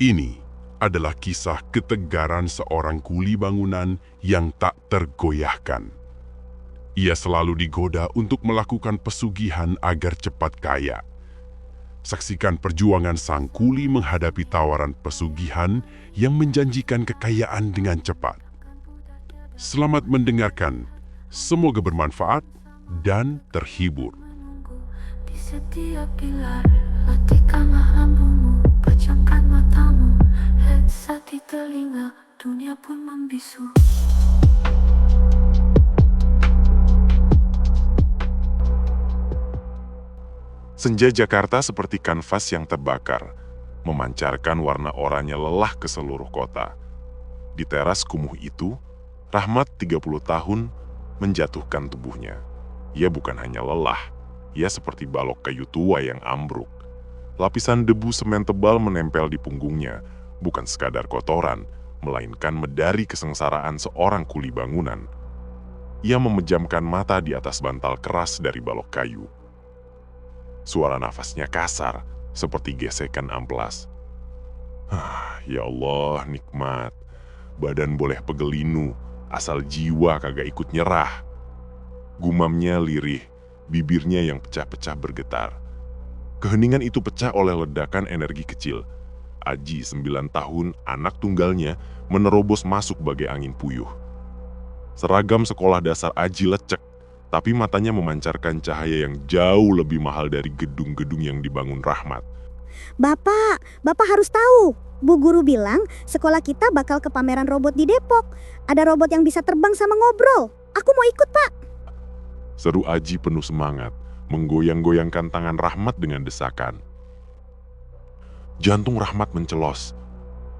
Ini adalah kisah ketegaran seorang kuli bangunan yang tak tergoyahkan. Ia selalu digoda untuk melakukan pesugihan agar cepat kaya. Saksikan perjuangan sang kuli menghadapi tawaran pesugihan yang menjanjikan kekayaan dengan cepat. Selamat mendengarkan, semoga bermanfaat dan terhibur. Di setiap pilar, latihkanlah lambungmu, pejamkan matamu, headset di telinga, dunia pun membisu. Senja Jakarta seperti kanvas yang terbakar, memancarkan warna oranye lelah ke seluruh kota. Di teras kumuh itu, Rahmat 30 tahun menjatuhkan tubuhnya. Ia bukan hanya lelah, ia seperti balok kayu tua yang ambruk. Lapisan debu semen tebal menempel di punggungnya, bukan sekadar kotoran, melainkan medari kesengsaraan seorang kuli bangunan. Ia memejamkan mata di atas bantal keras dari balok kayu. Suara nafasnya kasar, seperti gesekan amplas. Ya Allah, nikmat. Badan boleh pegelinu, asal jiwa kagak ikut nyerah. Gumamnya lirih, bibirnya yang pecah-pecah bergetar. Keheningan itu pecah oleh ledakan energi kecil. Aji, 9 tahun, anak tunggalnya, menerobos masuk bagai angin puyuh. Seragam sekolah dasar Aji lecek, tapi matanya memancarkan cahaya yang jauh lebih mahal dari gedung-gedung yang dibangun Rahmat. Bapak harus tahu. Bu guru bilang sekolah kita bakal ke pameran robot di Depok. Ada robot yang bisa terbang sama ngobrol. Aku mau ikut, Pak. Seru Aji penuh semangat, menggoyang-goyangkan tangan Rahmat dengan desakan. Jantung Rahmat mencelos.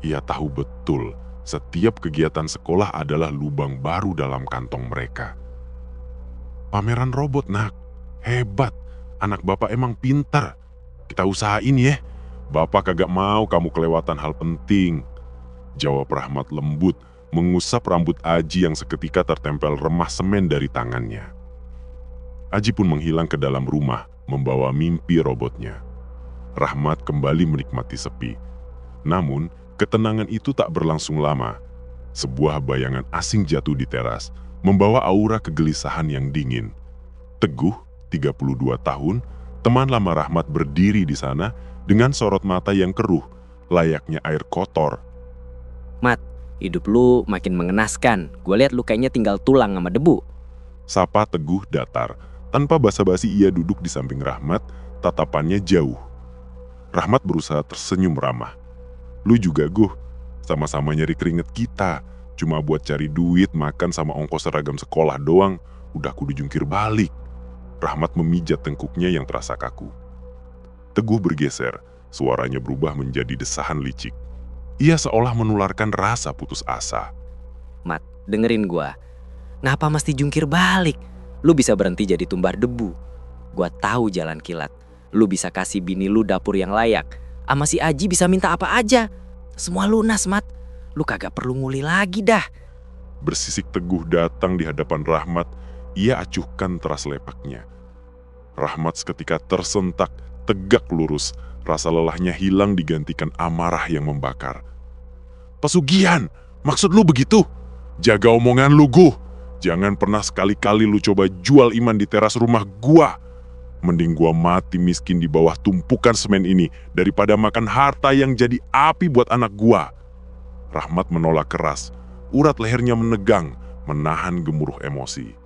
Ia tahu betul, setiap kegiatan sekolah adalah lubang baru dalam kantong mereka. Pameran robot, nak. Hebat. Anak bapak emang pintar. Kita usahain ya. Bapak kagak mau kamu kelewatan hal penting. Jawab Rahmat lembut, mengusap rambut Aji yang seketika tertempel remah semen dari tangannya. Aji pun menghilang ke dalam rumah, membawa mimpi robotnya. Rahmat kembali menikmati sepi. Namun, ketenangan itu tak berlangsung lama. Sebuah bayangan asing jatuh di teras, membawa aura kegelisahan yang dingin. Teguh, 32 tahun, teman lama Rahmat berdiri di sana dengan sorot mata yang keruh, layaknya air kotor. Mat, hidup lu makin mengenaskan. Gue lihat lu kayaknya tinggal tulang sama debu. Sapa Teguh datar. Tanpa basa-basi ia duduk di samping Rahmat, tatapannya jauh. Rahmat berusaha tersenyum ramah. Lu juga, Guh, sama-sama nyari keringet kita. Cuma buat cari duit, makan sama ongkos seragam sekolah doang, udah kudu jungkir balik. Rahmat memijat tengkuknya yang terasa kaku. Teguh bergeser, suaranya berubah menjadi desahan licik. Ia seolah menularkan rasa putus asa. Mat, dengerin gua. Ngapa mesti jungkir balik? Lu bisa berhenti jadi tumbar debu. Gua tahu jalan kilat. Lu bisa kasih bini lu dapur yang layak. Ama si Aji bisa minta apa aja. Semua lunas, Mat. Lu kagak perlu nguli lagi dah. Bersisik Teguh datang di hadapan Rahmat, ia acuhkan teras lepaknya. Rahmat seketika tersentak, tegak lurus, rasa lelahnya hilang digantikan amarah yang membakar. Pesugihan, maksud lu begitu? Jaga omongan lu, Guh. Jangan pernah sekali-kali lu coba jual iman di teras rumah gua. Mending gua mati miskin di bawah tumpukan semen ini daripada makan harta yang jadi api buat anak gua. Rahmat menolak keras, urat lehernya menegang, menahan gemuruh emosi.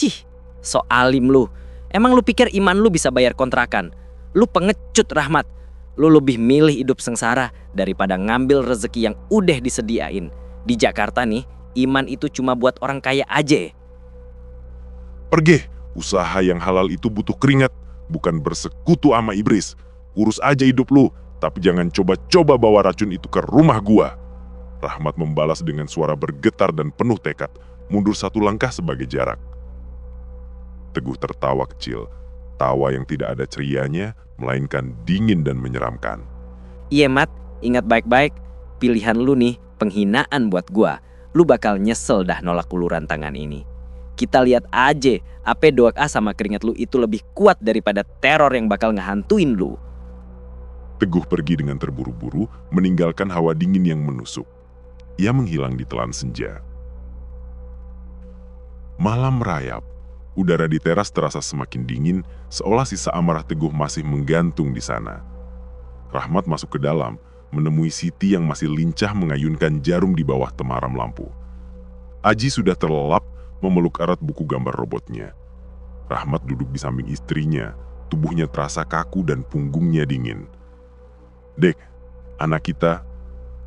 Cih, so alim lu. Emang lu pikir iman lu bisa bayar kontrakan? Lu pengecut, Rahmat. Lu lebih milih hidup sengsara daripada ngambil rezeki yang udah disediain. Di Jakarta nih, iman itu cuma buat orang kaya aja. Pergi, usaha yang halal itu butuh keringat, bukan bersekutu sama iblis. Urus aja hidup lu, tapi jangan coba-coba bawa racun itu ke rumah gua. Rahmat membalas dengan suara bergetar dan penuh tekad, mundur 1 langkah sebagai jarak. Teguh tertawa kecil, tawa yang tidak ada cerianya, melainkan dingin dan menyeramkan. Iya, Mat, ingat baik-baik. Pilihan lu nih, penghinaan buat gua. Lu bakal nyesel dah nolak uluran tangan ini. Kita lihat aja, apa doa sama keringat lu itu lebih kuat daripada teror yang bakal ngehantuin lu. Teguh pergi dengan terburu-buru, meninggalkan hawa dingin yang menusuk. Ia menghilang di telan senja. Malam merayap, udara di teras terasa semakin dingin, seolah sisa amarah Teguh masih menggantung di sana. Rahmat masuk ke dalam, menemui Siti yang masih lincah mengayunkan jarum di bawah temaram lampu. Aji sudah terlelap memeluk erat buku gambar robotnya. Rahmat duduk di samping istrinya, tubuhnya terasa kaku dan punggungnya dingin. "Dek, anak kita,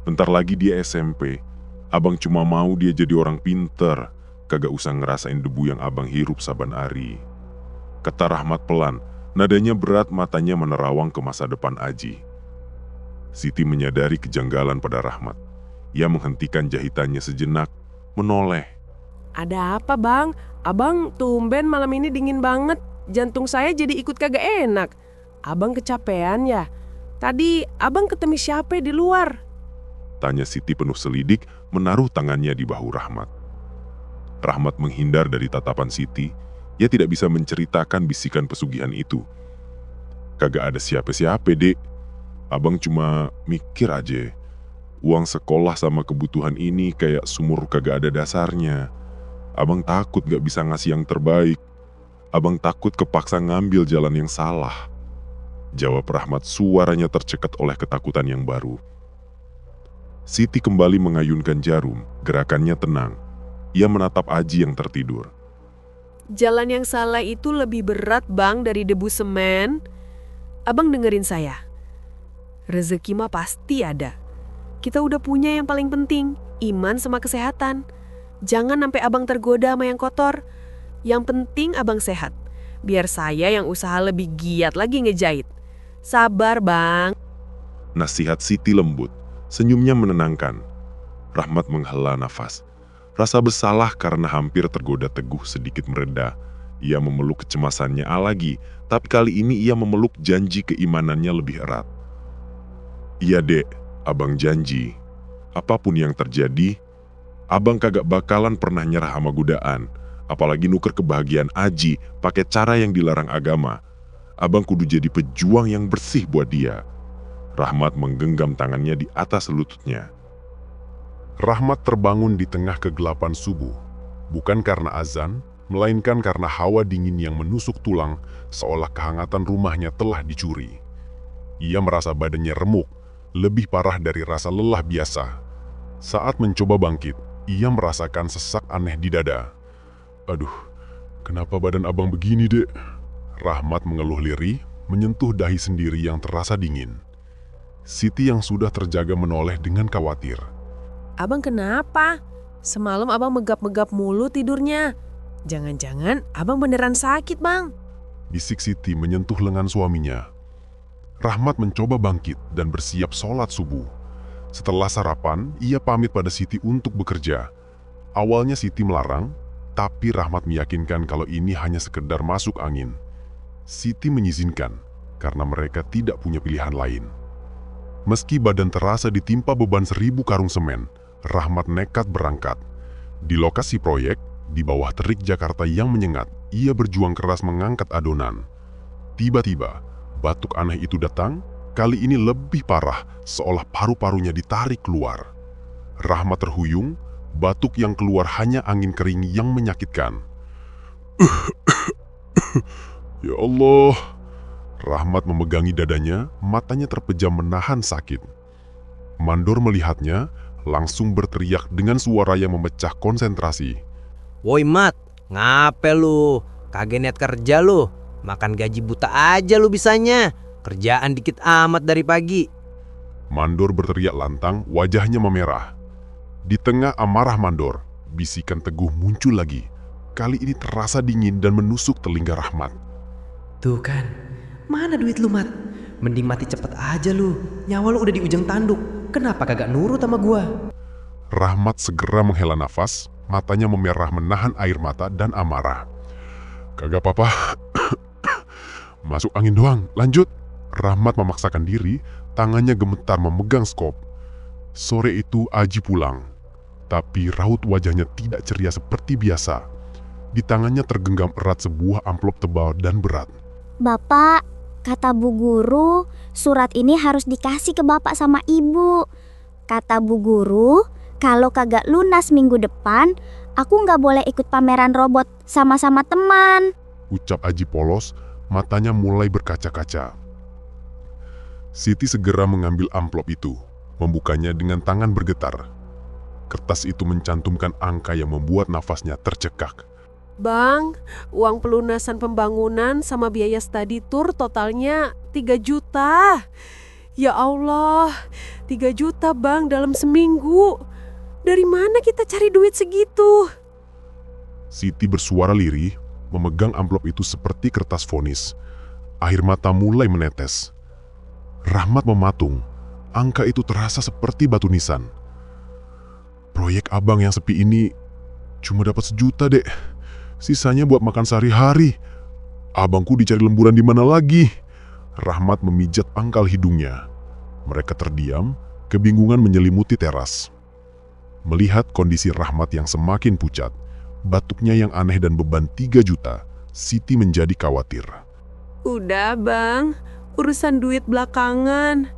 bentar lagi dia SMP. Abang cuma mau dia jadi orang pinter, kagak usah ngerasain debu yang abang hirup saban hari," kata Rahmat pelan, nadanya berat, matanya menerawang ke masa depan Aji. Siti menyadari kejanggalan pada Rahmat. Ia menghentikan jahitannya sejenak, menoleh. Ada apa bang? Abang tumben malam ini dingin banget. Jantung saya jadi ikut kagak enak. Abang kecapean ya? Tadi abang ketemu siapa di luar? Tanya Siti penuh selidik, menaruh tangannya di bahu Rahmat. Rahmat menghindar dari tatapan Siti. Ia tidak bisa menceritakan bisikan pesugihan itu. "Kagak ada siapa-siapa, Dek. Abang cuma mikir aja. Uang sekolah sama kebutuhan ini kayak sumur kagak ada dasarnya. Abang takut gak bisa ngasih yang terbaik. Abang takut kepaksa ngambil jalan yang salah," jawab Rahmat, suaranya tercekat oleh ketakutan yang baru. Siti kembali mengayunkan jarum, gerakannya tenang. Ia menatap Aji yang tertidur. Jalan yang salah itu lebih berat bang dari debu semen. Abang dengerin saya. Rezeki mah pasti ada. Kita udah punya yang paling penting, iman sama kesehatan. Jangan sampai abang tergoda sama yang kotor. Yang penting abang sehat. Biar saya yang usaha lebih giat lagi ngejahit. Sabar bang. Nasihat Siti lembut, senyumnya menenangkan. Rahmat menghela nafas. Rasa bersalah karena hampir tergoda Teguh sedikit mereda. Ia memeluk kecemasannya lagi, tapi kali ini ia memeluk janji keimanannya lebih erat. "Iya dek, abang janji. Apapun yang terjadi, abang kagak bakalan pernah nyerah sama godaan. Apalagi nuker kebahagiaan Aji pakai cara yang dilarang agama. Abang kudu jadi pejuang yang bersih buat dia." Rahmat menggenggam tangannya di atas lututnya. Rahmat terbangun di tengah kegelapan subuh, bukan karena azan, melainkan karena hawa dingin yang menusuk tulang, seolah kehangatan rumahnya telah dicuri. Ia merasa badannya remuk, lebih parah dari rasa lelah biasa. Saat mencoba bangkit, ia merasakan sesak aneh di dada. "Aduh, kenapa badan abang begini, Dek?" Rahmat mengeluh lirih, menyentuh dahi sendiri yang terasa dingin. Siti yang sudah terjaga menoleh dengan khawatir. Abang kenapa? Semalam abang megap-megap mulu tidurnya. Jangan-jangan abang beneran sakit bang. Bisik Siti menyentuh lengan suaminya. Rahmat mencoba bangkit dan bersiap sholat subuh. Setelah sarapan, ia pamit pada Siti untuk bekerja. Awalnya Siti melarang, tapi Rahmat meyakinkan kalau ini hanya sekedar masuk angin. Siti mengizinkan, karena mereka tidak punya pilihan lain. Meski badan terasa ditimpa beban 1000 karung semen, Rahmat nekat berangkat. Di lokasi proyek, di bawah terik Jakarta yang menyengat, ia berjuang keras mengangkat adonan. Tiba-tiba, batuk aneh itu datang, kali ini lebih parah, seolah paru-parunya ditarik keluar. Rahmat terhuyung, batuk yang keluar hanya angin kering yang menyakitkan. "Ya Allah." Rahmat memegangi dadanya, matanya terpejam menahan sakit. Mandor melihatnya, langsung berteriak dengan suara yang memecah konsentrasi. "Woi Mat, ngape lu? Kagak niat kerja lu? Makan gaji buta aja lu bisanya. Kerjaan dikit amat dari pagi." Mandor berteriak lantang, wajahnya memerah. Di tengah amarah Mandor, bisikan Teguh muncul lagi. Kali ini terasa dingin dan menusuk telinga Rahmat. "Tuh kan, mana duit lu Mat? Mending mati cepet aja lu. Nyawa lu udah di ujung tanduk. Kenapa kagak nurut sama gua?" Rahmat segera menghela nafas, matanya memerah menahan air mata dan amarah. "Kagak apa-apa. Masuk angin doang, lanjut." Rahmat memaksakan diri, tangannya gemetar memegang skop. Sore itu Aji pulang, tapi raut wajahnya tidak ceria seperti biasa. Di tangannya tergenggam erat sebuah amplop tebal dan berat. Bapak, kata Bu Guru, surat ini harus dikasih ke bapak sama ibu. Kata bu guru, kalau kagak lunas minggu depan, aku nggak boleh ikut pameran robot sama-sama teman. Ucap Aji polos, matanya mulai berkaca-kaca. Siti segera mengambil amplop itu, membukanya dengan tangan bergetar. Kertas itu mencantumkan angka yang membuat nafasnya tercekak. Bang, uang pelunasan pembangunan sama biaya study tour totalnya 3 juta. Ya Allah, 3 juta bang dalam seminggu. Dari mana kita cari duit segitu? Siti bersuara lirih, memegang amplop itu seperti kertas vonis. Air mata mulai menetes. Rahmat mematung, angka itu terasa seperti batu nisan. Proyek abang yang sepi ini cuma dapat 1 juta, Dek. Sisanya buat makan sehari-hari. Abangku dicari lemburan di mana lagi? Rahmat memijat pangkal hidungnya. Mereka terdiam, kebingungan menyelimuti teras. Melihat kondisi Rahmat yang semakin pucat, batuknya yang aneh dan beban 3 juta, Siti menjadi khawatir. Udah bang, urusan duit belakangan.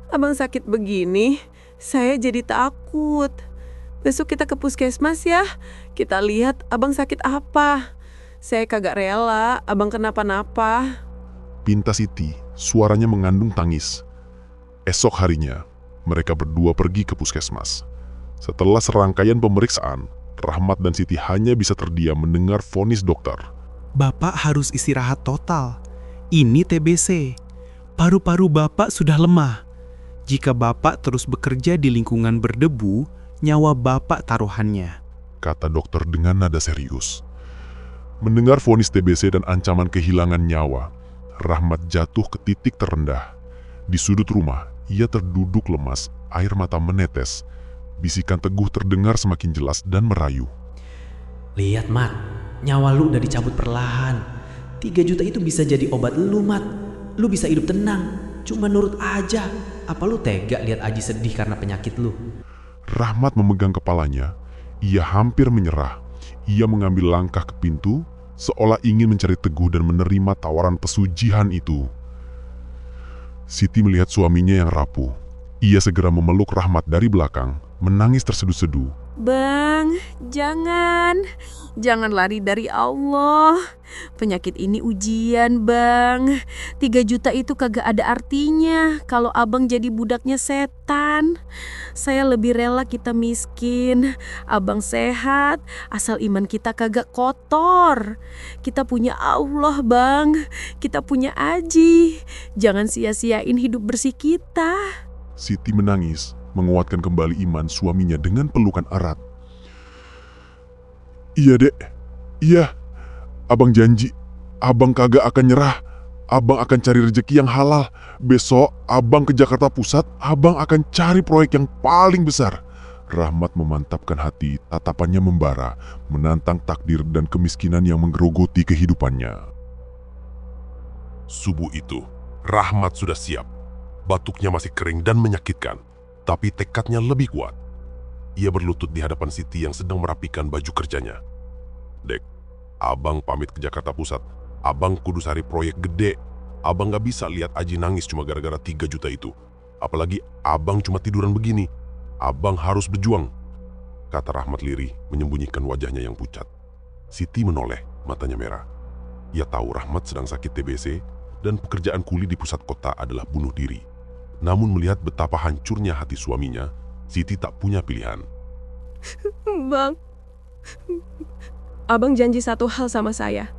Abang sakit begini, saya jadi takut. Besok kita ke puskesmas ya, kita lihat abang sakit apa. Saya kagak rela abang kenapa-napa. Pinta Siti, suaranya mengandung tangis. Esok harinya, mereka berdua pergi ke puskesmas. Setelah serangkaian pemeriksaan, Rahmat dan Siti hanya bisa terdiam mendengar vonis dokter. Bapak harus istirahat total. Ini TBC. Paru-paru Bapak sudah lemah. Jika Bapak terus bekerja di lingkungan berdebu, nyawa Bapak taruhannya, kata dokter dengan nada serius. Mendengar vonis TBC dan ancaman kehilangan nyawa, Rahmat jatuh ke titik terendah. Di sudut rumah, ia terduduk lemas, air mata menetes. Bisikan Teguh terdengar semakin jelas dan merayu. Lihat Mat, nyawa lu udah dicabut perlahan. 3 juta itu bisa jadi obat lu Mat. Lu bisa hidup tenang, cuma nurut aja. Apa lu tega lihat Aji sedih karena penyakit lu? Rahmat memegang kepalanya, ia hampir menyerah. Ia mengambil langkah ke pintu, seolah ingin mencari Teguh dan menerima tawaran pesugihan itu. Siti melihat suaminya yang rapuh. Ia segera memeluk Rahmat dari belakang, menangis terseduh-seduh. Bang, jangan lari dari Allah. Penyakit ini ujian bang. 3 juta itu kagak ada artinya kalau abang jadi budaknya setan. Saya lebih rela kita miskin, abang sehat, asal iman kita kagak kotor. Kita punya Allah bang, kita punya Aji. Jangan sia-siain hidup bersih kita. Siti menangis, menguatkan kembali iman suaminya dengan pelukan erat. Iya dek, iya. Abang janji, abang kagak akan nyerah. Abang akan cari rezeki yang halal. Besok abang ke Jakarta Pusat, abang akan cari proyek yang paling besar. Rahmat memantapkan hati, tatapannya membara, menantang takdir dan kemiskinan yang menggerogoti kehidupannya. Subuh itu, Rahmat sudah siap. Batuknya masih kering dan menyakitkan, tapi tekadnya lebih kuat. Ia berlutut di hadapan Siti yang sedang merapikan baju kerjanya. Dek, abang pamit ke Jakarta Pusat. Abang kudu cari proyek gede. Abang gak bisa lihat Aji nangis cuma gara-gara 3 juta itu. Apalagi abang cuma tiduran begini. Abang harus berjuang, kata Rahmat lirih menyembunyikan wajahnya yang pucat. Siti menoleh, matanya merah. Ia tahu Rahmat sedang sakit TBC dan pekerjaan kuli di pusat kota adalah bunuh diri. Namun melihat betapa hancurnya hati suaminya, Siti tak punya pilihan. Bang, abang janji satu hal sama saya.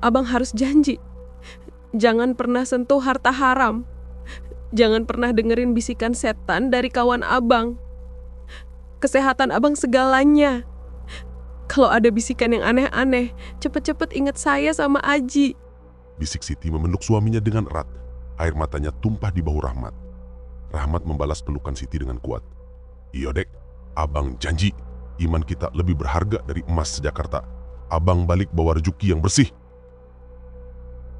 Abang harus janji. Jangan pernah sentuh harta haram. Jangan pernah dengerin bisikan setan dari kawan abang. Kesehatan abang segalanya. Kalau ada bisikan yang aneh-aneh, cepet-cepet ingat saya sama Aji. Bisik Siti memeluk suaminya dengan erat. Air matanya tumpah di bahu Rahmat. Rahmat membalas pelukan Siti dengan kuat. Iya dek, abang janji. Iman kita lebih berharga dari emas sejakarta. Abang balik bawa rezeki yang bersih.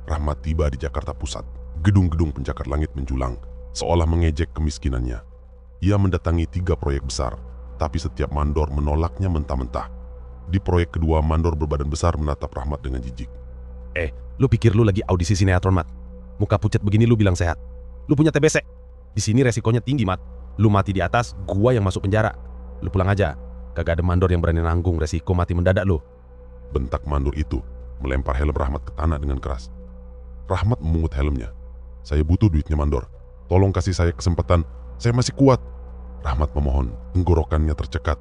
Rahmat tiba di Jakarta Pusat. Gedung-gedung pencakar langit menjulang, seolah mengejek kemiskinannya. Ia mendatangi 3 proyek besar, tapi setiap mandor menolaknya mentah-mentah. Di proyek kedua, mandor berbadan besar menatap Rahmat dengan jijik. Lu pikir lu lagi audisi sinetron, Mat? Muka pucat begini lu bilang sehat? Lu punya TBC. Di sini resikonya tinggi, Mat. Lu mati di atas, gua yang masuk penjara. Lu pulang aja. Kagak ada mandor yang berani nanggung resiko mati mendadak lu. Bentak mandor itu melempar helm Rahmat ke tanah dengan keras. Rahmat memungut helmnya. Saya butuh duitnya mandor. Tolong kasih saya kesempatan. Saya masih kuat. Rahmat memohon. Tenggorokannya tercekat.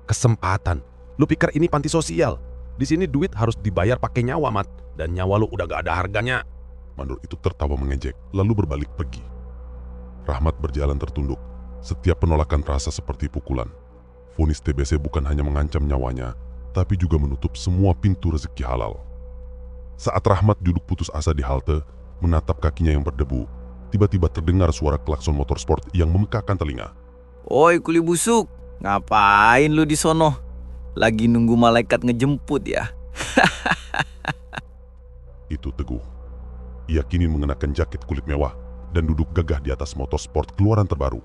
Kesempatan. Lu pikir ini panti sosial? Di sini duit harus dibayar pakai nyawa, Mat. Dan nyawa lu udah gak ada harganya. Mandor itu tertawa mengejek, lalu berbalik pergi. Rahmat berjalan tertunduk. Setiap penolakan terasa seperti pukulan. Vonis TBC bukan hanya mengancam nyawanya, tapi juga menutup semua pintu rezeki halal. Saat Rahmat duduk putus asa di halte, menatap kakinya yang berdebu, tiba-tiba terdengar suara klakson motor sport yang memekakan telinga. Oi kuli busuk, ngapain lu di sono? Lagi nunggu malaikat ngejemput ya? Itu Teguh. Ia kini mengenakan jaket kulit mewah dan duduk gagah di atas motor sport keluaran terbaru.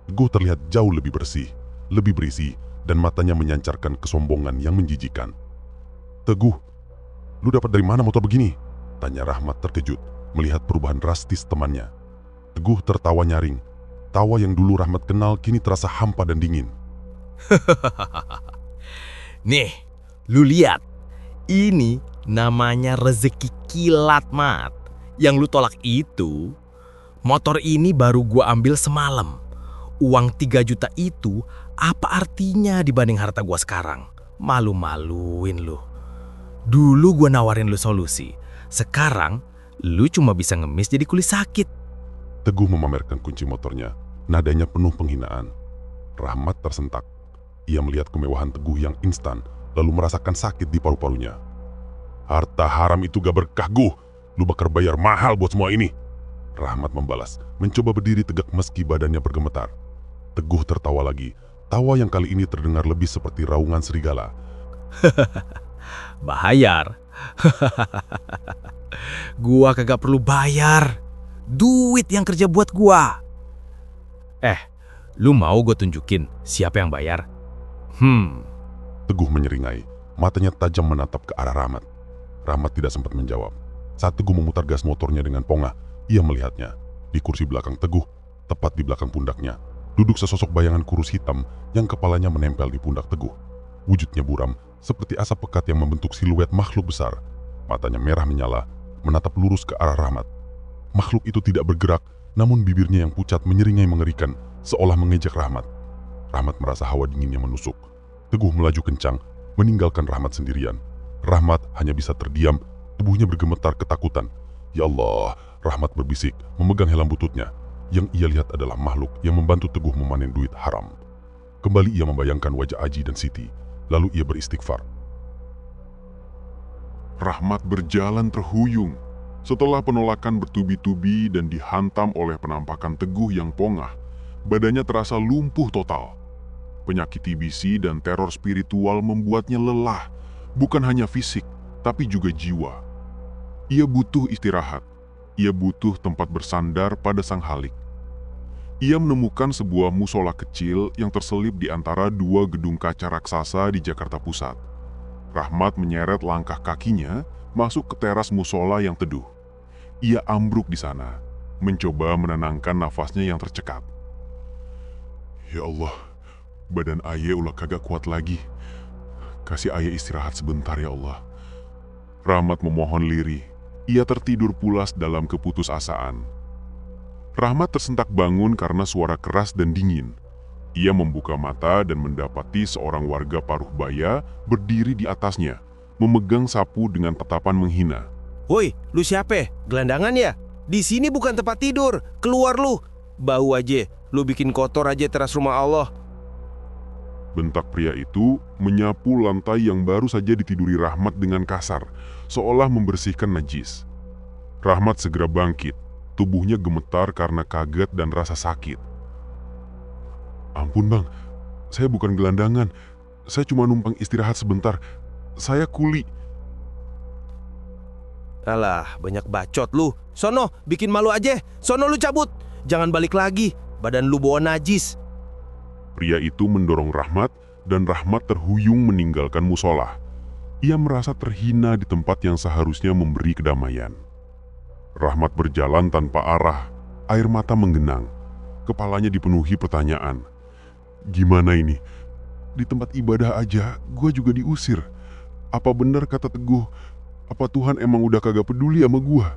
Teguh terlihat jauh lebih bersih, lebih berisi, dan matanya menyancarkan kesombongan yang menjijikan. Teguh, lu dapat dari mana motor begini? Tanya Rahmat terkejut melihat perubahan drastis temannya. Teguh tertawa nyaring. Tawa yang dulu Rahmat kenal kini terasa hampa dan dingin. Nih, lu lihat. Ini namanya rezeki kilat, Mat. Yang lu tolak itu, motor ini baru gua ambil semalam. Uang 3 juta itu apa artinya dibanding harta gua sekarang? Malu-maluin lu. Dulu gua nawarin lu solusi. Sekarang, lu cuma bisa ngemis jadi kuli sakit. Teguh memamerkan kunci motornya. Nadanya penuh penghinaan. Rahmat tersentak. Ia melihat kemewahan Teguh yang instan, lalu merasakan sakit di paru-parunya. Harta haram itu gak berkah, Guh. Lu bakal bayar mahal buat semua ini. Rahmat membalas, mencoba berdiri tegak meski badannya bergemetar. Teguh tertawa lagi. Tawa yang kali ini terdengar lebih seperti raungan serigala. Bayar. Gua kagak perlu bayar. Duit yang kerja buat gua. Lu mau gue tunjukin siapa yang bayar? Teguh menyeringai. Matanya tajam menatap ke arah Rahmat. Rahmat tidak sempat menjawab. Saat Teguh memutar gas motornya dengan pongah, ia melihatnya. Di kursi belakang Teguh, tepat di belakang pundaknya, duduk sesosok bayangan kurus hitam yang kepalanya menempel di pundak Teguh. Wujudnya buram, seperti asap pekat yang membentuk siluet makhluk besar. Matanya merah menyala, menatap lurus ke arah Rahmat. Makhluk itu tidak bergerak, namun bibirnya yang pucat menyeringai mengerikan, seolah mengejek Rahmat. Rahmat merasa hawa dinginnya menusuk. Teguh melaju kencang, meninggalkan Rahmat sendirian. Rahmat hanya bisa terdiam, tubuhnya bergemetar ketakutan. Ya Allah, Rahmat berbisik, memegang helm bututnya. Yang ia lihat adalah makhluk yang membantu Teguh memanen duit haram. Kembali ia membayangkan wajah Aji dan Siti, lalu ia beristighfar. Rahmat berjalan terhuyung. Setelah penolakan bertubi-tubi dan dihantam oleh penampakan Teguh yang pongah, badannya terasa lumpuh total. Penyakit TBC dan teror spiritual membuatnya lelah, bukan hanya fisik, tapi juga jiwa. Ia butuh istirahat. Ia butuh tempat bersandar pada Sang Halik. Ia menemukan sebuah musola kecil yang terselip di antara 2 gedung kaca raksasa di Jakarta Pusat. Rahmat menyeret langkah kakinya masuk ke teras musola yang teduh. Ia ambruk di sana, mencoba menenangkan nafasnya yang tercekat. Ya Allah, badan Aye ulah kagak kuat lagi. Kasih Aye istirahat sebentar ya Allah. Rahmat memohon lirih. Ia tertidur pulas dalam keputusasaan. Rahmat tersentak bangun karena suara keras dan dingin. Ia membuka mata dan mendapati seorang warga Paruhbaya berdiri di atasnya, memegang sapu dengan tatapan menghina. Woi, lu siapa? Gelandangan ya? Di sini bukan tempat tidur. Keluar lu. Bau aja. Lu bikin kotor aja teras rumah Allah. Bentak pria itu menyapu lantai yang baru saja ditiduri Rahmat dengan kasar, seolah membersihkan najis. Rahmat segera bangkit. Tubuhnya gemetar karena kaget dan rasa sakit. Ampun bang, saya bukan gelandangan. Saya cuma numpang istirahat sebentar. Saya kuli. Alah, banyak bacot lu. Sono, bikin malu aja. Sono lu cabut. Jangan balik lagi. Badan lu bawa najis. Pria itu mendorong Rahmat dan Rahmat terhuyung meninggalkan musola. Ia merasa terhina di tempat yang seharusnya memberi kedamaian. Rahmat berjalan tanpa arah. Air mata menggenang. Kepalanya dipenuhi pertanyaan. Gimana ini? Di tempat ibadah aja gue juga diusir. Apa benar kata Teguh? Apa Tuhan emang udah kagak peduli sama gue?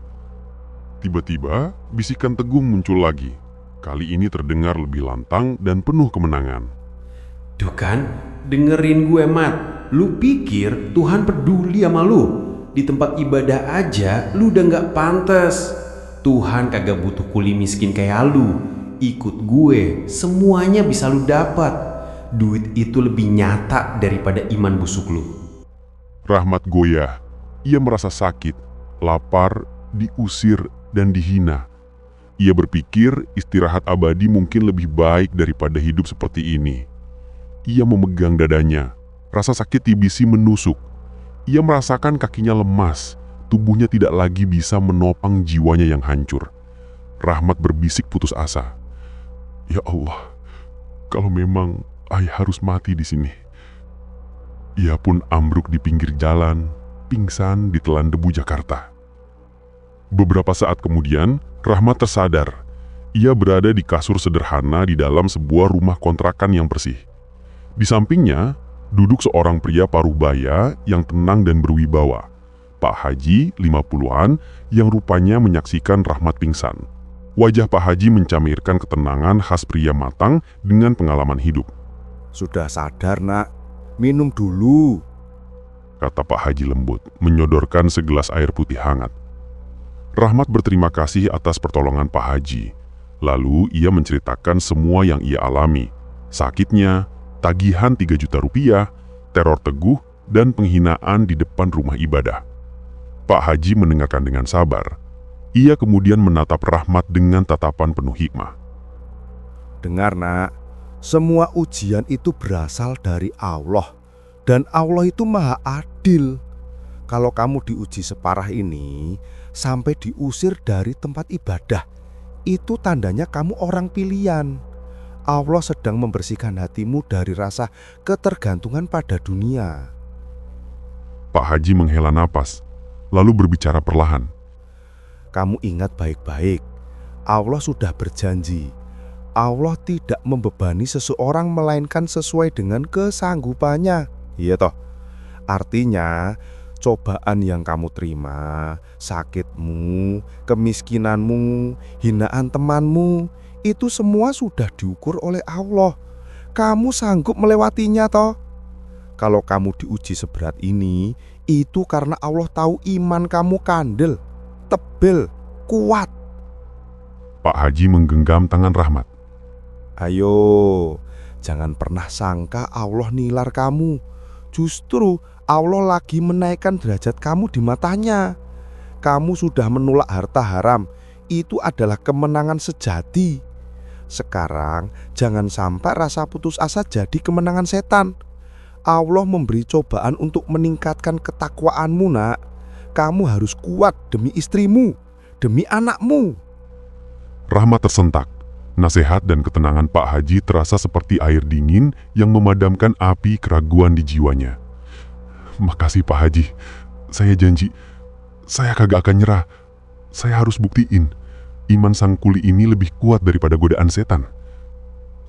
Tiba-tiba bisikan Teguh muncul lagi. Kali ini terdengar lebih lantang dan penuh kemenangan. Tuh kan, dengerin gue Mat. Lu pikir Tuhan peduli sama lu? Di tempat ibadah aja lu udah gak pantas. Tuhan kagak butuh kuli miskin kayak lu. Ikut gue, semuanya bisa lu dapat. Duit itu lebih nyata daripada iman busuk lu. Rahmat goyah. Ia merasa sakit, lapar, diusir, dan dihina. Ia berpikir istirahat abadi mungkin lebih baik daripada hidup seperti ini. Ia memegang dadanya. Rasa sakit TBC menusuk. Ia merasakan kakinya lemas. Tubuhnya tidak lagi bisa menopang jiwanya yang hancur. Rahmat berbisik putus asa. Ya Allah, kalau memang ayah harus mati di sini. Ia pun ambruk di pinggir jalan, pingsan di telan debu Jakarta. Beberapa saat kemudian, Rahmat tersadar. Ia berada di kasur sederhana di dalam sebuah rumah kontrakan yang bersih. Di sampingnya, duduk seorang pria paruh baya yang tenang dan berwibawa. Pak Haji, 50-an, yang rupanya menyaksikan Rahmat pingsan. Wajah Pak Haji mencamirkan ketenangan khas pria matang dengan pengalaman hidup. Sudah sadar nak, minum dulu, kata Pak Haji lembut, menyodorkan segelas air putih hangat. Rahmat berterima kasih atas pertolongan Pak Haji. Lalu ia menceritakan semua yang ia alami. Sakitnya, tagihan 3 juta rupiah, teror Teguh, dan penghinaan di depan rumah ibadah. Pak Haji mendengarkan dengan sabar. Ia kemudian menatap Rahmat dengan tatapan penuh hikmah. Dengar nak, semua ujian itu berasal dari Allah. Dan Allah itu maha adil. Kalau kamu diuji separah ini, sampai diusir dari tempat ibadah, itu tandanya kamu orang pilihan. Allah sedang membersihkan hatimu dari rasa ketergantungan pada dunia. Pak Haji menghela napas, lalu berbicara perlahan. Kamu ingat baik-baik, Allah sudah berjanji. Allah tidak membebani seseorang melainkan sesuai dengan kesanggupannya. Iya toh? Artinya, cobaan yang kamu terima, sakitmu, kemiskinanmu, hinaan temanmu, itu semua sudah diukur oleh Allah. Kamu sanggup melewatinya toh? Kalau kamu diuji seberat ini, itu karena Allah tahu iman kamu kandel, tebel, kuat. Pak Haji menggenggam tangan Rahmat. Ayo, jangan pernah sangka Allah nilar kamu. Justru Allah lagi menaikkan derajat kamu di matanya. Kamu sudah menolak harta haram. Itu adalah kemenangan sejati. Sekarang jangan sampai rasa putus asa jadi kemenangan setan. Allah memberi cobaan untuk meningkatkan ketakwaanmu nak. Kamu harus kuat demi istrimu, demi anakmu. Rahmat tersentak. Nasihat dan ketenangan Pak Haji terasa seperti air dingin yang memadamkan api keraguan di jiwanya. Makasih Pak Haji, saya janji, saya kagak akan nyerah. Saya harus buktiin, iman sang kuli ini lebih kuat daripada godaan setan.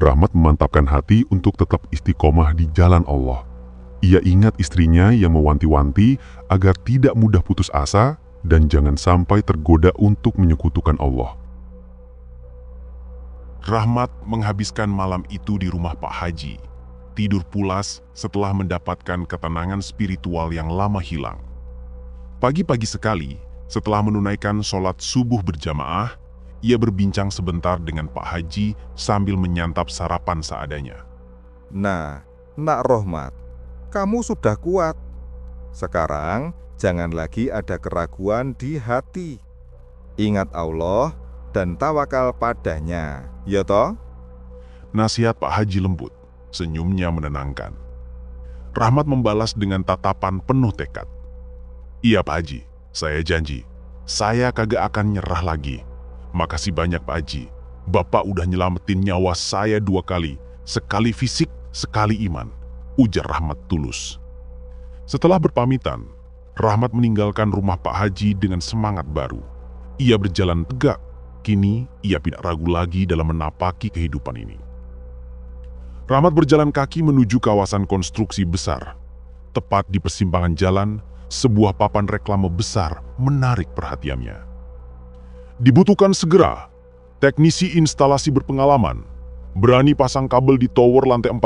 Rahmat memantapkan hati untuk tetap istiqomah di jalan Allah. Ia ingat istrinya yang mewanti-wanti agar tidak mudah putus asa dan jangan sampai tergoda untuk menyekutukan Allah. Rahmat menghabiskan malam itu di rumah Pak Haji, tidur pulas setelah mendapatkan ketenangan spiritual yang lama hilang. Pagi-pagi sekali, setelah menunaikan sholat subuh berjamaah, ia berbincang sebentar dengan Pak Haji sambil menyantap sarapan seadanya. Nah, Nak Rohmat, kamu sudah kuat. Sekarang jangan lagi ada keraguan di hati. Ingat Allah dan tawakal padanya, ya toh? Nasihat Pak Haji lembut, senyumnya menenangkan. Rahmat membalas dengan tatapan penuh tekad. Iya Pak Haji, saya janji, saya kagak akan nyerah lagi. Makasih banyak Pak Haji, Bapak udah nyelamatin nyawa saya 2 kali, sekali fisik, sekali iman, ujar Rahmat tulus. Setelah berpamitan, Rahmat meninggalkan rumah Pak Haji dengan semangat baru. Ia berjalan tegak, Kini, ia tidak ragu lagi dalam menapaki kehidupan ini. Rahmat berjalan kaki menuju kawasan konstruksi besar. Tepat di persimpangan jalan, sebuah papan reklame besar menarik perhatiannya. Dibutuhkan segera, teknisi instalasi berpengalaman, berani pasang kabel di tower lantai 40,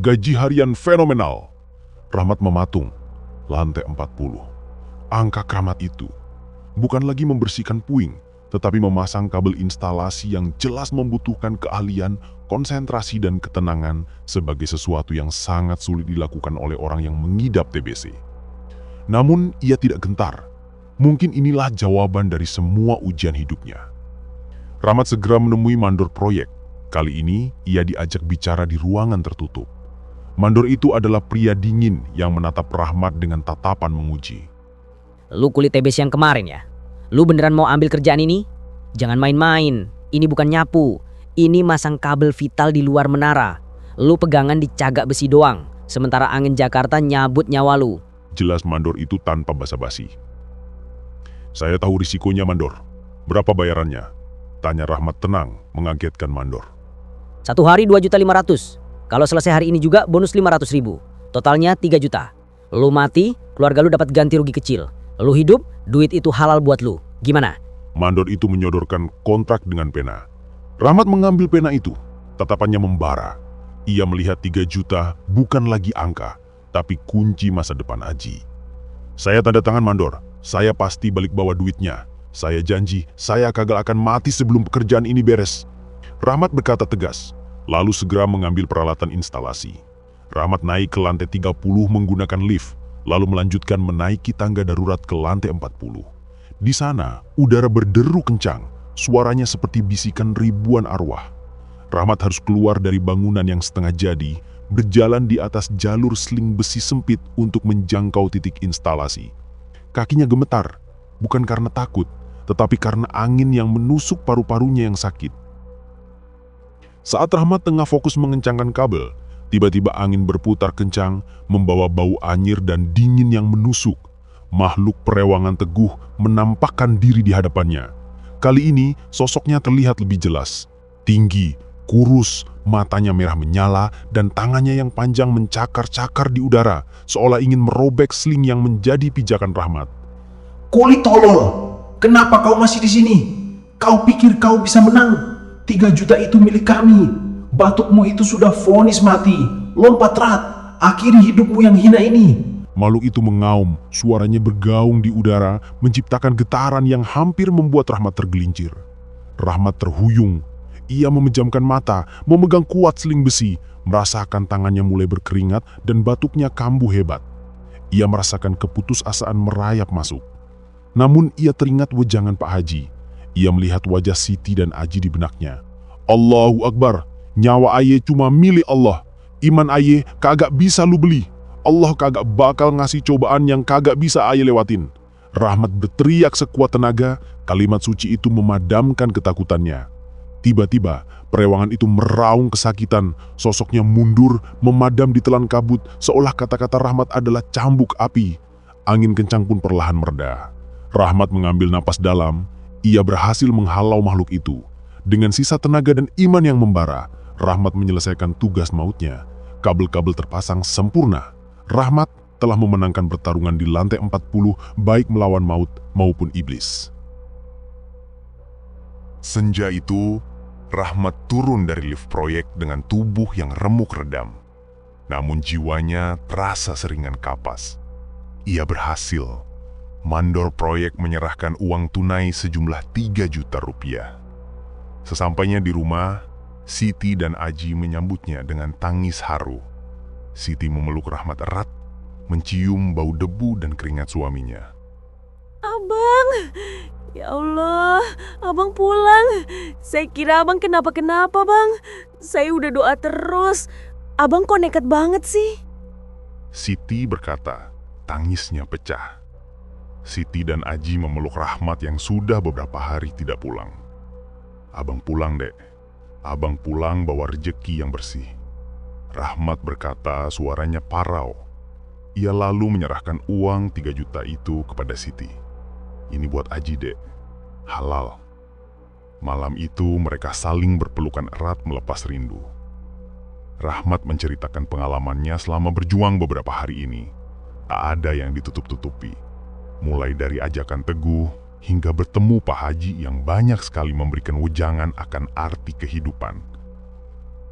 gaji harian fenomenal. Rahmat mematung, lantai 40. Angka keramat itu bukan lagi membersihkan puing, tetapi memasang kabel instalasi yang jelas membutuhkan keahlian, konsentrasi, dan ketenangan sebagai sesuatu yang sangat sulit dilakukan oleh orang yang mengidap TBC. Namun, ia tidak gentar. Mungkin inilah jawaban dari semua ujian hidupnya. Rahmat segera menemui mandor proyek. Kali ini, ia diajak bicara di ruangan tertutup. Mandor itu adalah pria dingin yang menatap Rahmat dengan tatapan menguji. Lu kulit TBC yang kemarin ya? Lu beneran mau ambil kerjaan ini? Jangan main-main. Ini bukan nyapu. Ini masang kabel vital di luar menara. Lu pegangan di cagak besi doang. Sementara angin Jakarta nyabut nyawa lu. Jelas mandor itu tanpa basa-basi. Saya tahu risikonya, mandor. Berapa bayarannya? Tanya Rahmat tenang, mengagetkan mandor. 1 hari 2.500.000. Kalau selesai hari ini juga bonus 500.000. Totalnya 3 juta. Lu mati, keluarga lu dapat ganti rugi kecil. Lu hidup, duit itu halal buat lu. Gimana? Mandor itu menyodorkan kontrak dengan pena. Rahmat mengambil pena itu. Tatapannya membara. Ia melihat 3 juta bukan lagi angka, tapi kunci masa depan Aji. Saya tanda tangan, mandor. Saya pasti balik bawa duitnya. Saya janji, saya kagak akan mati sebelum pekerjaan ini beres. Rahmat berkata tegas, lalu segera mengambil peralatan instalasi. Rahmat naik ke lantai 30 menggunakan lift, lalu melanjutkan menaiki tangga darurat ke lantai 40. Di sana, udara berderu kencang, suaranya seperti bisikan ribuan arwah. Rahmat harus keluar dari bangunan yang setengah jadi, berjalan di atas jalur seling besi sempit untuk menjangkau titik instalasi. Kakinya gemetar, bukan karena takut, tetapi karena angin yang menusuk paru-parunya yang sakit. Saat Rahmat tengah fokus mengencangkan kabel, tiba-tiba angin berputar kencang, membawa bau anyir dan dingin yang menusuk. Makhluk perewangan teguh menampakkan diri di hadapannya. Kali ini, sosoknya terlihat lebih jelas. Tinggi, kurus, matanya merah menyala, dan tangannya yang panjang mencakar-cakar di udara, seolah ingin merobek seling yang menjadi pijakan Rahmat. Kulit tolol, kenapa kau masih di sini? Kau pikir kau bisa menang? 3 juta itu milik kami. Batukmu itu sudah vonis mati. Lompat rat, akhiri hidupmu yang hina ini. Makhluk itu mengaum, suaranya bergaung di udara, menciptakan getaran yang hampir membuat Rahmat tergelincir. Rahmat terhuyung. Ia memejamkan mata, memegang kuat seling besi, merasakan tangannya mulai berkeringat dan batuknya kambuh hebat. Ia merasakan keputusasaan merayap masuk. Namun ia teringat wejangan Pak Haji. Ia melihat wajah Siti dan Aji di benaknya. Allahu Akbar, nyawa aye cuma milik Allah. Iman aye kagak bisa lu beli. Allah kagak bakal ngasih cobaan yang kagak bisa aye lewatin. Rahmat berteriak sekuat tenaga, kalimat suci itu memadamkan ketakutannya. Tiba-tiba, perewangan itu meraung kesakitan, sosoknya mundur, memadam di telan kabut, seolah kata-kata Rahmat adalah cambuk api. Angin kencang pun perlahan mereda. Rahmat mengambil napas dalam, ia berhasil menghalau makhluk itu. Dengan sisa tenaga dan iman yang membara, Rahmat menyelesaikan tugas mautnya. Kabel-kabel terpasang sempurna. Rahmat telah memenangkan pertarungan di lantai 40 baik melawan maut maupun iblis. Senja itu, Rahmat turun dari lift proyek dengan tubuh yang remuk redam. Namun jiwanya terasa seringan kapas. Ia berhasil. Mandor proyek menyerahkan uang tunai sejumlah 3 juta rupiah. Sesampainya di rumah, Siti dan Aji menyambutnya dengan tangis haru. Siti memeluk Rahmat erat, mencium bau debu dan keringat suaminya. Abang, ya Allah, abang pulang. Saya kira abang kenapa-kenapa, bang. Saya udah doa terus. Abang kok nekat banget sih? Siti berkata, tangisnya pecah. Siti dan Aji memeluk Rahmat yang sudah beberapa hari tidak pulang. Abang pulang, Dek. Abang pulang bawa rejeki yang bersih. Rahmat berkata, suaranya parau. Ia lalu menyerahkan uang 3 juta itu kepada Siti. Ini buat Aji, Dek. Halal. Malam itu mereka saling berpelukan erat melepas rindu. Rahmat menceritakan pengalamannya selama berjuang beberapa hari ini. Tak ada yang ditutup-tutupi. Mulai dari ajakan Teguh hingga bertemu Pak Haji yang banyak sekali memberikan wejangan akan arti kehidupan.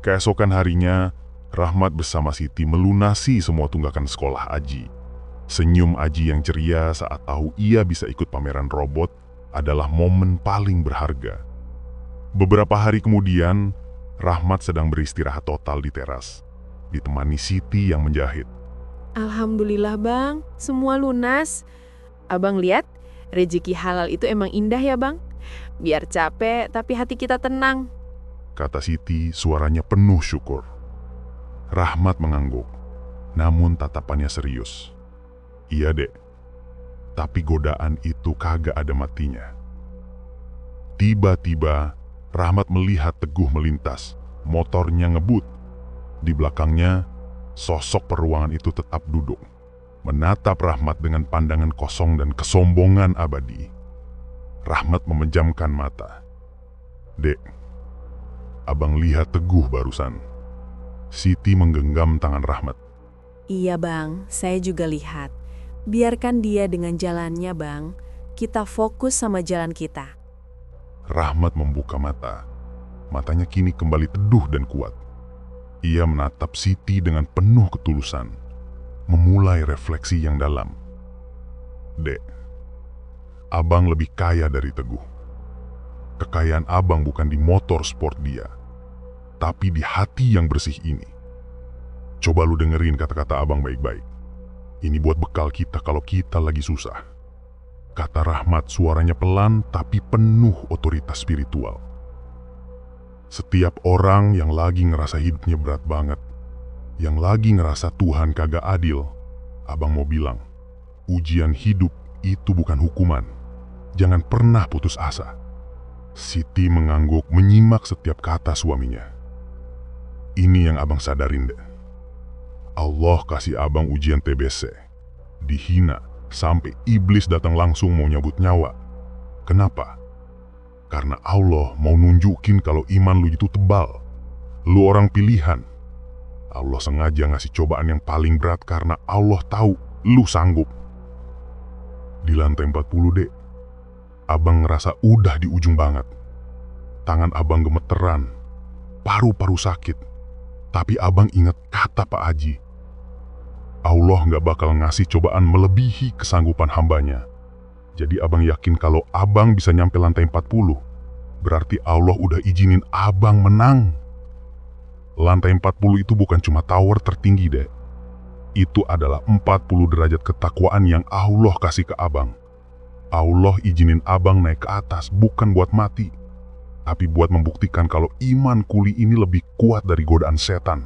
Keesokan harinya, Rahmat bersama Siti melunasi semua tunggakan sekolah Aji. Senyum Aji yang ceria saat tahu ia bisa ikut pameran robot adalah momen paling berharga. Beberapa hari kemudian, Rahmat sedang beristirahat total di teras, ditemani Siti yang menjahit. Alhamdulillah bang, semua lunas. Abang lihat, rezeki halal itu emang indah ya bang. Biar capek, tapi hati kita tenang. Kata Siti, suaranya penuh syukur. Rahmat mengangguk, namun tatapannya serius. Iya dek, tapi godaan itu kagak ada matinya. Tiba-tiba, Rahmat melihat Teguh melintas, motornya ngebut. Di belakangnya, sosok peruangan itu tetap duduk, menatap Rahmat dengan pandangan kosong dan kesombongan abadi. Rahmat memejamkan mata. Dek, abang lihat Teguh barusan. Siti menggenggam tangan Rahmat. Iya bang, saya juga lihat. Biarkan dia dengan jalannya bang. Kita fokus sama jalan kita. Rahmat membuka mata. Matanya kini kembali teduh dan kuat. Ia menatap Siti dengan penuh ketulusan, memulai refleksi yang dalam. Dek, abang lebih kaya dari Teguh. Kekayaan abang bukan di motor sport dia, tapi di hati yang bersih ini. Coba lu dengerin kata-kata abang baik-baik. Ini buat bekal kita kalau kita lagi susah. Kata Rahmat, suaranya pelan tapi penuh otoritas spiritual. Setiap orang yang lagi ngerasa hidupnya berat banget, yang lagi ngerasa Tuhan kagak adil, abang mau bilang, ujian hidup itu bukan hukuman. Jangan pernah putus asa. Siti mengangguk menyimak setiap kata suaminya. Ini yang abang sadarin deh. Allah kasih abang ujian TBC. Dihina. Sampai iblis datang langsung mau nyabut nyawa. Kenapa? Karena Allah mau nunjukin kalau iman lu itu tebal. Lu orang pilihan. Allah sengaja ngasih cobaan yang paling berat karena Allah tahu lu sanggup. Di lantai 40 dek, abang ngerasa udah di ujung banget. Tangan abang gemeteran, paru-paru sakit. Tapi abang ingat kata Pak Haji. Allah nggak bakal ngasih cobaan melebihi kesanggupan hambanya. Jadi abang yakin kalau abang bisa nyampe lantai 40, berarti Allah udah izinin abang menang. Lantai 40 itu bukan cuma tower tertinggi deh. Itu adalah 40 derajat ketakwaan yang Allah kasih ke abang. Allah izinin abang naik ke atas bukan buat mati, tapi buat membuktikan kalau iman kuli ini lebih kuat dari godaan setan.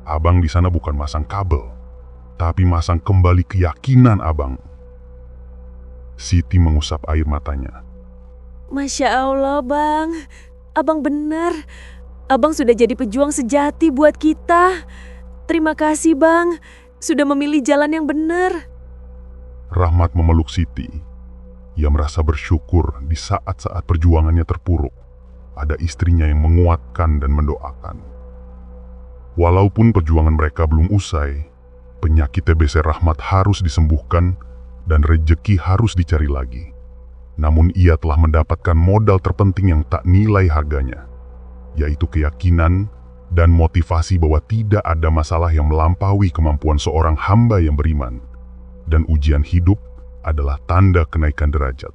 Abang di sana bukan masang kabel, tapi masang kembali keyakinan abang. Siti mengusap air matanya. Masya Allah bang, abang benar. Abang sudah jadi pejuang sejati buat kita. Terima kasih bang, sudah memilih jalan yang benar. Rahmat memeluk Siti. Ia merasa bersyukur di saat-saat perjuangannya terpuruk. Ada istrinya yang menguatkan dan mendoakan. Walaupun perjuangan mereka belum usai, penyakit TBC Rahmat harus disembuhkan dan rejeki harus dicari lagi. Namun ia telah mendapatkan modal terpenting yang tak nilai harganya, yaitu keyakinan dan motivasi bahwa tidak ada masalah yang melampaui kemampuan seorang hamba yang beriman. Dan ujian hidup adalah tanda kenaikan derajat.